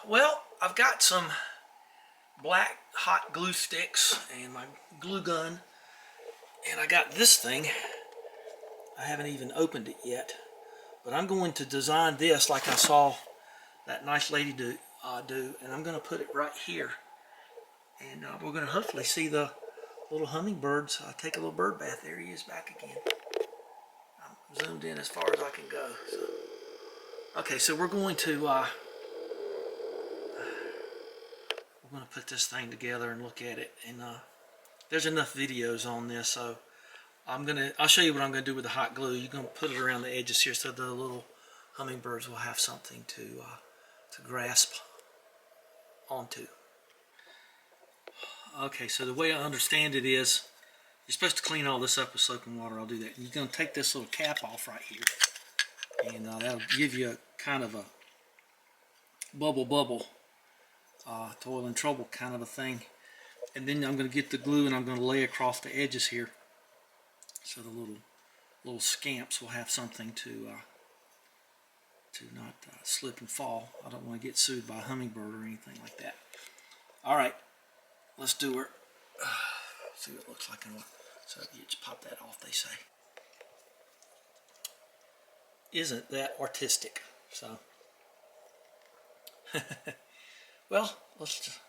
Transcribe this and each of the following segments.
Well, I've got some black hot glue sticks and my glue gun, and I got this thing. I haven't even opened it yet, but I'm going to design this like I saw that nice lady do, and I'm going to put it right here, and we're going to hopefully see the little hummingbirds take a little bird bath. There he is back again. I'm zoomed in as far as I can go. So. Okay, so we're going to put this thing together and look at it, and there's enough videos on this, so I'll show you what I'm gonna do with the hot glue. You're gonna put it around the edges here so the little hummingbirds will have something to grasp onto. Okay, so the way I understand it is you're supposed to clean all this up with soap and water. I'll do that. You're gonna take this little cap off right here, and that'll give you a kind of a bubble toil and trouble kind of a thing. And then I'm going to get the glue and I'm going to lay across the edges here so the little scamps will have something to not slip and fall. I don't want to get sued by a hummingbird or anything like that. Alright, let's do her. See what it looks like. So you just pop that off, they say. Isn't that artistic? So well, let's just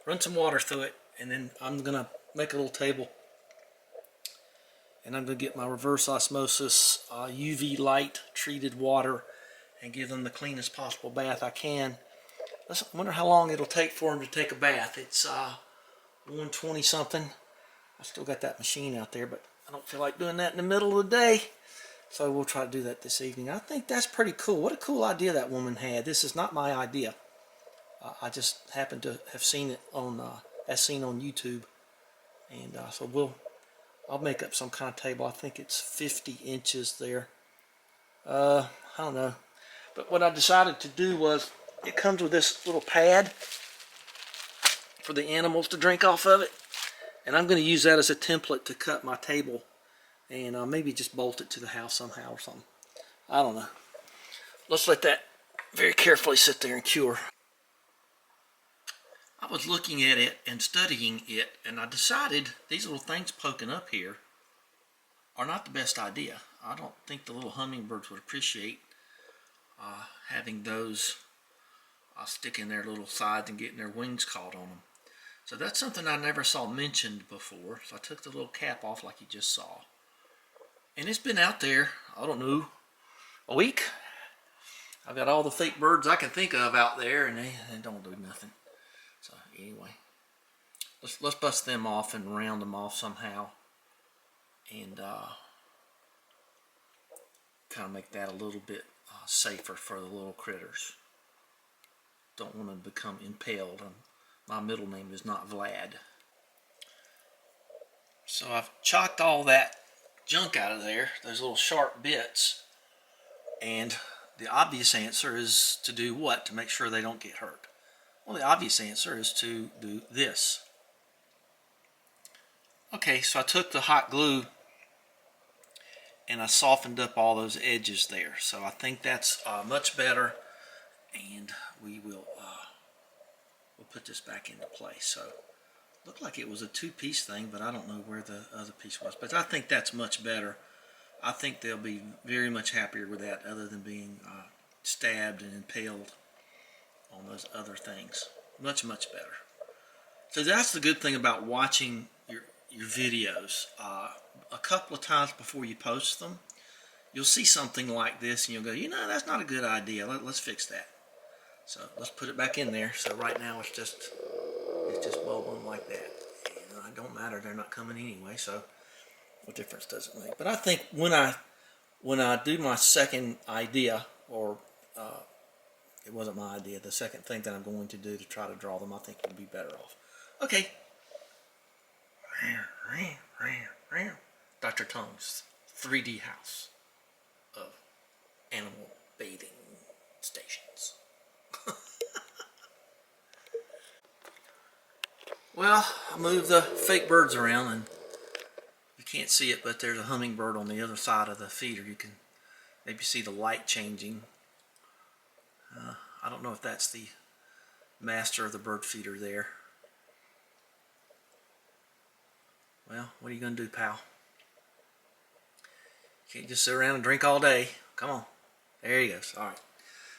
run some water through it, and then I'm going to make a little table, and I'm going to get my reverse osmosis UV light treated water and give them the cleanest possible bath I can. I wonder how long it'll take for them to take a bath. It's 1:20 something. I still got that machine out there, but I don't feel like doing that in the middle of the day, so we'll try to do that this evening. I think that's pretty cool. What a cool idea that woman had. This is not my idea. I just happened to have seen it on as seen on YouTube, and so I'll make up some kind of table. I think it's 50 inches there. I don't know, but what I decided to do was it comes with this little pad for the animals to drink off of it, and I'm going to use that as a template to cut my table, and maybe just bolt it to the house somehow or something. I don't know. Let's let that very carefully sit there and cure. I was looking at it and studying it, and I decided these little things poking up here are not the best idea. I don't think the little hummingbirds would appreciate having those stick in their little sides and getting their wings caught on them. So that's something I never saw mentioned before. So I took the little cap off like you just saw. And it's been out there, I don't know, a week. I've got all the fake birds I can think of out there, and they don't do nothing. So anyway, let's bust them off and round them off somehow, and kind of make that a little bit safer for the little critters. Don't want them to become impaled. My middle name is not Vlad. So I've chalked all that junk out of there, those little sharp bits, and the obvious answer is to do what? To make sure they don't get hurt. Well, the obvious answer is to do this. Okay, so I took the hot glue and I softened up all those edges there. So I think that's much better, and we'll put this back into place. So it looked like it was a two-piece thing, but I don't know where the other piece was. But I think that's much better. I think they'll be very much happier with that, other than being stabbed and impaled on those other things. Much better. So that's the good thing about watching your videos. A couple of times before you post them, you'll see something like this and you'll go, you know, that's not a good idea. Let's fix that. So let's put it back in there. So right now it's just bubbling like that. And it don't matter, they're not coming anyway, so what difference does it make? But I think when I do my second idea, or it wasn't my idea, the second thing that I'm going to do to try to draw them, I think we'll be better off. Okay. Dr. Tong's 3D house of animal bathing stations. Well, I moved the fake birds around, and you can't see it, but there's a hummingbird on the other side of the feeder. You can maybe see the light changing. I don't know if that's the master of the bird feeder there. Well, what are you going to do, pal? You can't just sit around and drink all day. Come on. There he goes. All right.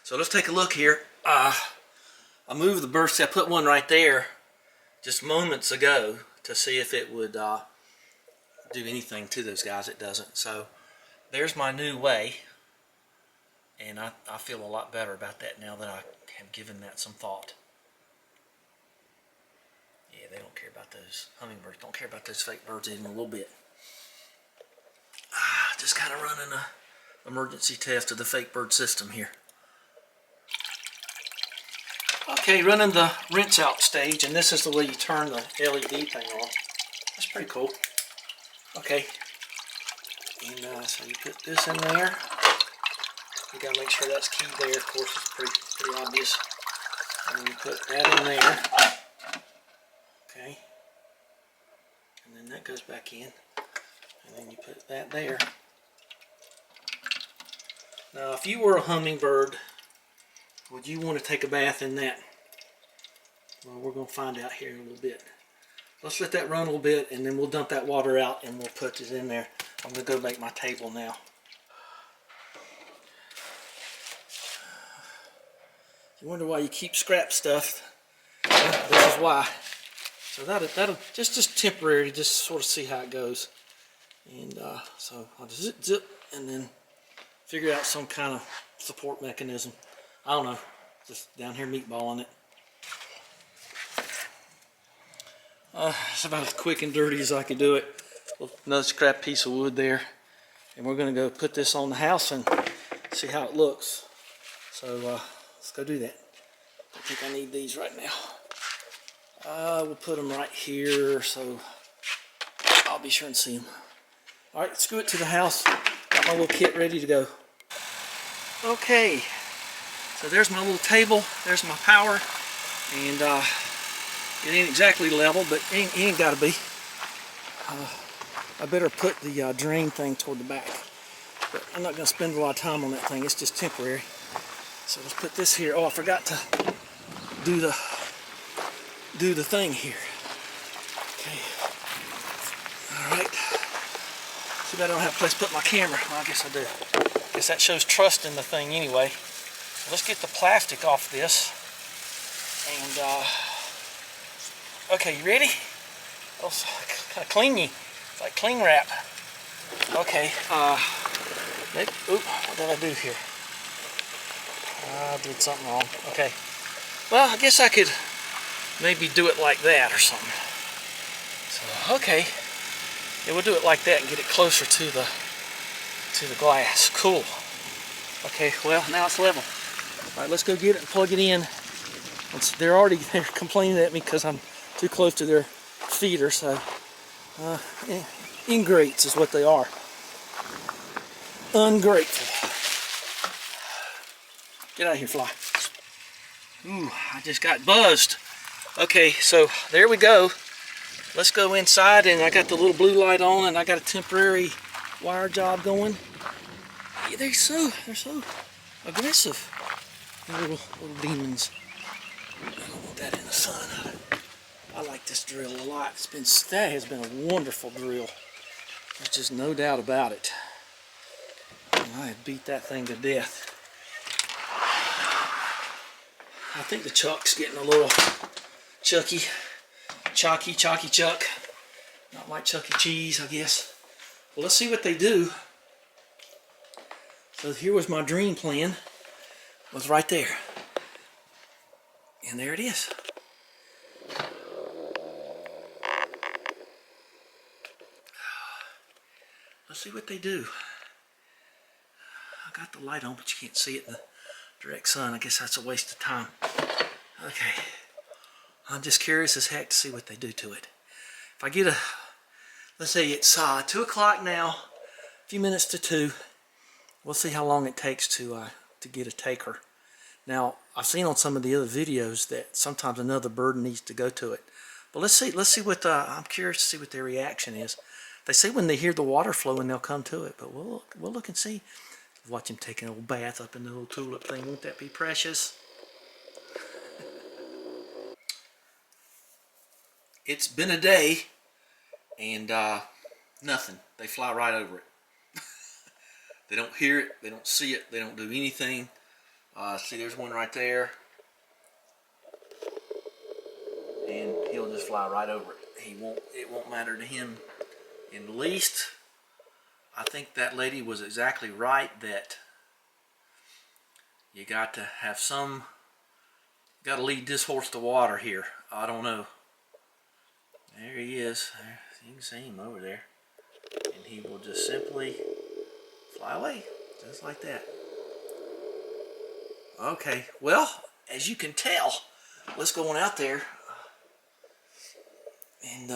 So let's take a look here. I moved the bird seed. I put one right there just moments ago to see if it would do anything to those guys. It doesn't. So there's my new way. And I feel a lot better about that now that I have given that some thought. Yeah, they don't care about those hummingbirds. Don't care about those fake birds even a little bit. Just kind of running an emergency test of the fake bird system here. Okay, running the rinse out stage, and this is the way you turn the LED thing on. That's pretty cool. Okay, and so you put this in there. You gotta make sure that's keyed there. Of course, it's pretty obvious. And then you put that in there. Okay, and then that goes back in, and then you put that there. Now, if you were a hummingbird, would you want to take a bath in that? Well, we're going to find out here in a little bit. Let's let that run a little bit, and then we'll dump that water out, and we'll put it in there. I'm going to go make my table now. You wonder why you keep scrap stuff? Well, this is why. So that'll just temporary, just sort of see how it goes. And so I'll just zip, and then figure out some kind of support mechanism. I don't know, just down here meatballing it. It's about as quick and dirty as I could do it. Another scrap piece of wood there. And we're going to go put this on the house and see how it looks. So let's go do that. I think I need these right now. We'll put them right here so I'll be sure and see them. Alright, let's go it to the house. Got my little kit ready to go. Okay, so there's my little table. There's my power. And it ain't exactly level, but it ain't got to be. I better put the drain thing toward the back. But I'm not going to spend a lot of time on that thing. It's just temporary. So let's put this here. Oh, I forgot to do the thing here. Okay. All right. Too bad I don't have a place to put my camera. Well, I guess I do. I guess that shows trust in the thing anyway. So let's get the plastic off this. And okay, you ready? Oh, it's kind of clingy. It's like cling wrap. Okay. Oop, what did I do here? I did something wrong. Okay. Well, I guess I could maybe do it like that or something. So, okay. Yeah, we'll do it like that and get it closer to the glass. Cool. Okay, well, now it's level. All right, let's go get it and plug it in. They're complaining at me because I'm too close to their feeder, so ingrates is what they are. Ungrateful. Get out of here, fly. Ooh, I just got buzzed. Okay, so there we go. Let's go inside, and I got the little blue light on, and I got a temporary wire job going. Yeah, they're so aggressive. Little demons. I don't want that in the sun. I like this drill a lot. That has been a wonderful drill. There's just no doubt about it. I have beat that thing to death. I think the chuck's getting a little chalky chuck. Not like Chuck E. Cheese, I guess. Well, let's see what they do. So here was my dream plan. Was right there. And there it is. Let's see what they do. I got the light on, but you can't see it in the direct sun. I guess that's a waste of time. Okay. I'm just curious as heck to see what they do to it. If I get let's say it's 2 o'clock now, a few minutes to 2. We'll see how long it takes to get a taker. Now, I've seen on some of the other videos that sometimes another bird needs to go to it. But let's see what I'm curious to see what their reaction is. They say when they hear the water flowing, they'll come to it. But we'll look and see. Watch him take an old bath up in the little tulip thing. Won't that be precious? it's been a day and nothing. They fly right over it. They don't hear it, they don't see it, they don't do anything. See, there's one right there. And he'll just fly right over it. It won't matter to him in the least. I think that lady was exactly right that you got to have some, got to lead this horse to water here. I don't know. There he is. You can see him over there. And he will just simply fly away, just like that. Okay, well, as you can tell, let's go on out there and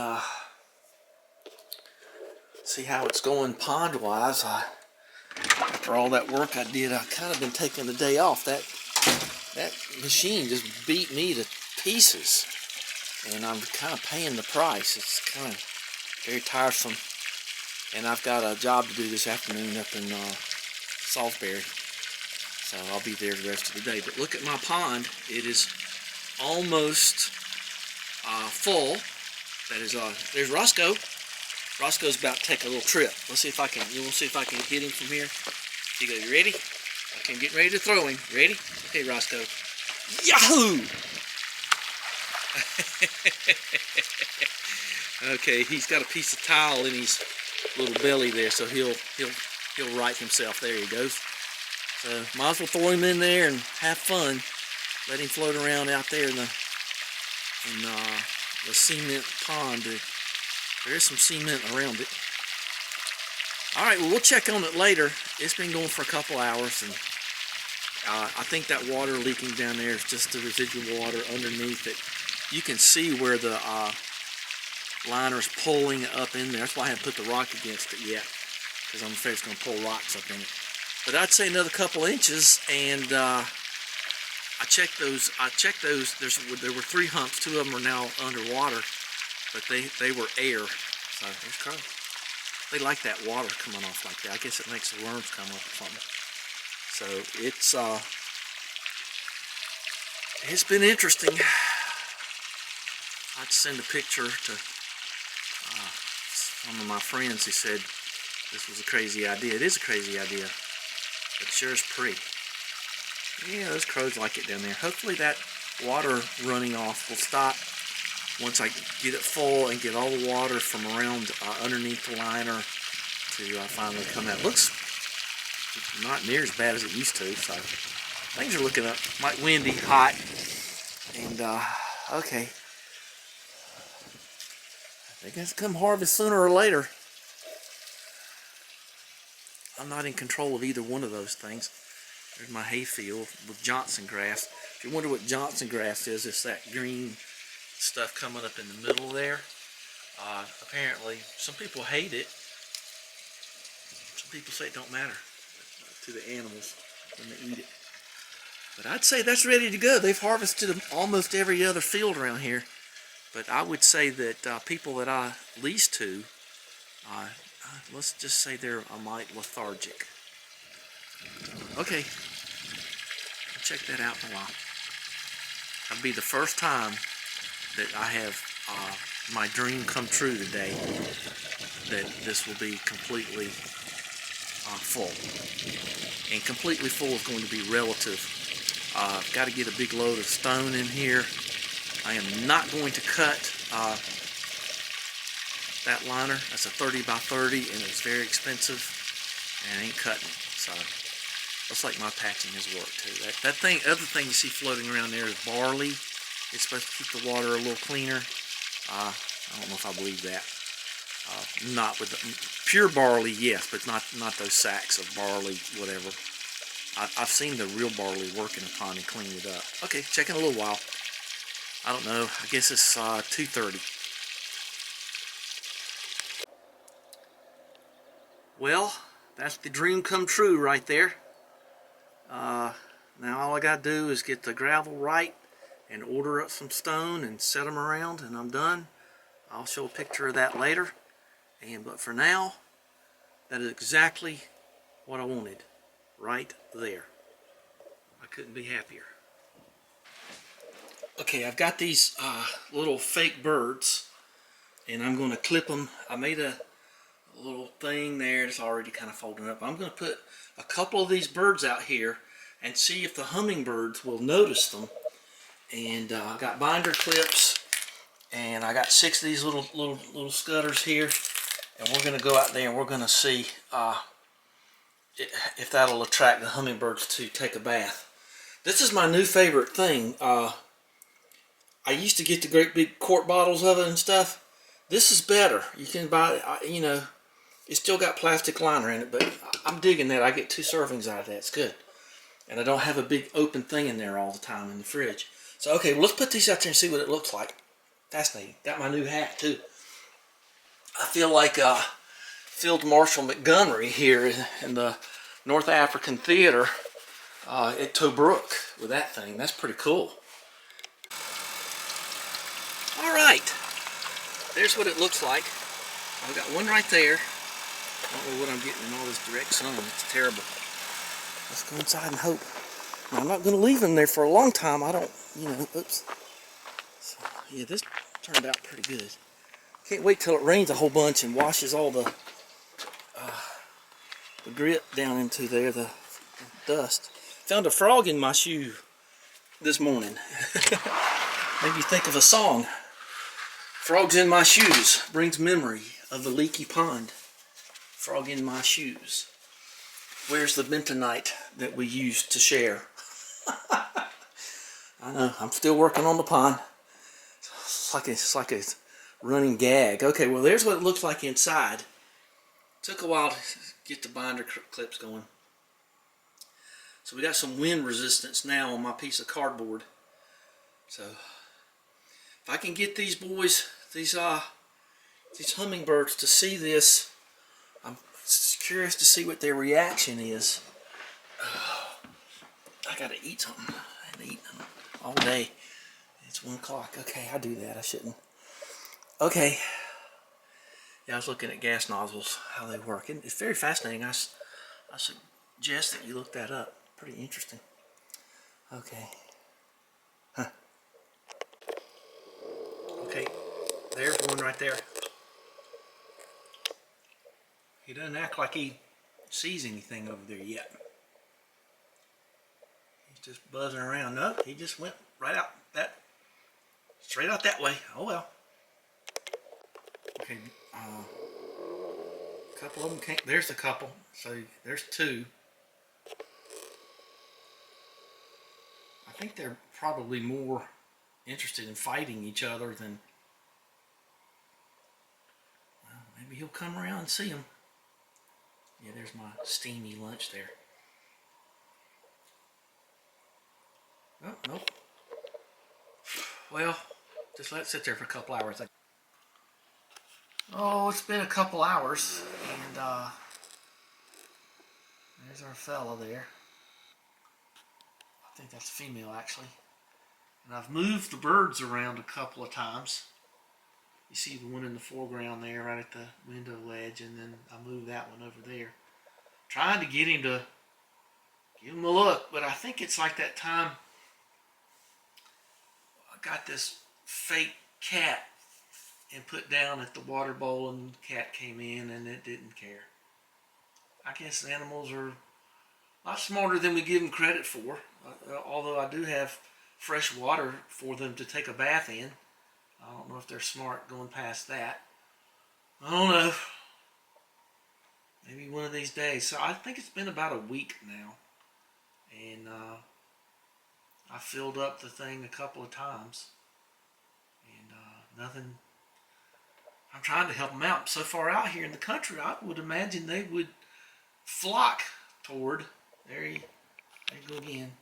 see how it's going pond-wise. After all that work I did, I've kind of been taking the day off. That machine just beat me to pieces, and I'm kind of paying the price. It's kind of very tiresome, and I've got a job to do this afternoon up in Salisbury, so I'll be there the rest of the day. But look at my pond. It is almost full. That is, there's Roscoe. Roscoe's about to take a little trip. Let's see if I can. You want to see if I can hit him from here? Here you go. You ready? Okay, I'm getting ready to throw him. Ready? Okay, Roscoe. Yahoo! Okay, he's got a piece of tile in his little belly there, so he'll right himself. There he goes. So might as well throw him in there and have fun. Let him float around out there in the cement pond. There is some cement around it. Alright, well, we'll check on it later. It's been going for a couple hours, and I think that water leaking down there is just the residual water underneath it. You can see where the liner's pulling up in there. That's why I haven't put the rock against it yet, because I'm afraid it's going to pull rocks up in it. But I'd say another couple inches, and I checked those. There were 3 humps. 2 of them are now underwater, but they were air. So there's Crow. They like that water coming off like that. I guess it makes the worms come up or something. So it's been interesting. I'd send a picture to some of my friends who said this was a crazy idea. It is a crazy idea, but it sure is pretty. Yeah, those crows like it down there. Hopefully that water running off will stop once I get it full and get all the water from around underneath the liner to finally come out. It looks not near as bad as it used to, so things are looking up. Might windy, hot, and okay. They're going to come harvest sooner or later. I'm not in control of either one of those things. There's my hayfield with Johnson grass. If you wonder what Johnson grass is, it's that green stuff coming up in the middle there. Apparently, some people hate it. Some people say it don't matter to the animals when they eat it. But I'd say that's ready to go. They've harvested almost every other field around here. But I would say that people that I lease to, let's just say they're a mite lethargic. Okay, I'll check that out in a while. That'll be the first time that I have my dream come true today, that this will be completely full. And completely full is going to be relative. I've got to get a big load of stone in here. I am not going to cut that liner. That's a 30 by 30 and it's very expensive, and I ain't cutting it. So looks like my patching has worked too. That thing, other thing you see floating around there is barley. It's supposed to keep the water a little cleaner. I don't know if I believe that. Not with the, pure barley, yes, but not those sacks of barley, whatever. I've seen the real barley work in a pond and clean it up. Okay, check in a little while. I don't know. I guess it's 2:30. Well, that's the dream come true right there. Now all I got to do is get the gravel right and order up some stone and set them around, and I'm done. I'll show a picture of that later. But for now, that is exactly what I wanted right there. I couldn't be happier. Okay, I've got these little fake birds and I'm going to clip them. I made a little thing there that's already kind of folding up. I'm going to put a couple of these birds out here and see if the hummingbirds will notice them. And I got binder clips, and I got 6 of these little scutters here, and we're going to go out there and we're going to see if that'll attract the hummingbirds to take a bath. This is my new favorite thing. I used to get the great big quart bottles of it and stuff. This is better. You can buy it, you know, it's still got plastic liner in it, but I'm digging that. I get 2 servings out of that. It's good. And I don't have a big open thing in there all the time in the fridge. So, okay, well, let's put these out there and see what it looks like. Fascinating. Got my new hat, too. I feel like Field Marshal Montgomery here in the North African Theater at Tobruk with that thing. That's pretty cool. All right. There's what it looks like. I've got one right there. I don't know what I'm getting in all this direct sun. It's terrible. Let's go inside and hope. Now, I'm not going to leave them there for a long time. I don't, you know, oops. So, yeah, this turned out pretty good. Can't wait till it rains a whole bunch and washes all the grit down into there, the dust. Found a frog in my shoe this morning. Made me think of a song. Frogs in my shoes brings memory of the leaky pond. Frog in my shoes. Where's the bentonite that we used to share? I know, I'm still working on the pond. It's like a running gag. Okay, well, there's what it looks like inside. Took a while to get the binder clips going. So we got some wind resistance now on my piece of cardboard. So if I can get these boys, these hummingbirds to see this, I'm curious to see what their reaction is. I gotta eat something. I haven't eaten all day. It's 1 o'clock. Okay, I do that. I shouldn't. Okay. Yeah, I was looking at gas nozzles, how they work. And it's very fascinating. I suggest that you look that up. Pretty interesting. Okay. Huh. Okay, there's one right there. He doesn't act like he sees anything over there yet. He's just buzzing around. No, he just went right out straight out that way. Oh well. Okay, a couple of them can't. There's a couple. So there's 2. I think they're probably more interested in fighting each other than. Well, maybe he'll come around and see them. Yeah, there's my steamy lunch there. Oh, nope. Well, just let it sit there for a couple hours. Oh, it's been a couple hours, and there's our fella there. I think that's a female, actually. And I've moved the birds around a couple of times. You see the one in the foreground there, right at the window ledge, and then I moved that one over there. Trying to get him to give him a look, but I think it's like that time I got this fake cat and put down at the water bowl, and the cat came in and it didn't care. I guess animals are a lot smarter than we give them credit for, although I do have fresh water for them to take a bath in. I don't know if they're smart going past that. I don't know. Maybe one of these days. So I think it's been about a week now, and I filled up the thing a couple of times, and nothing. I'm trying to help them out. So far out here in the country, I would imagine they would flock toward, there you go again,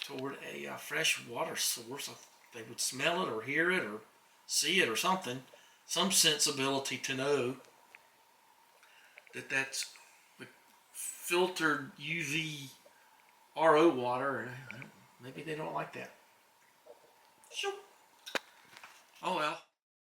toward a fresh water source. They would smell it or hear it or see it or something, some sensibility to know that that's filtered UV RO water. Maybe they don't like that. Oh well.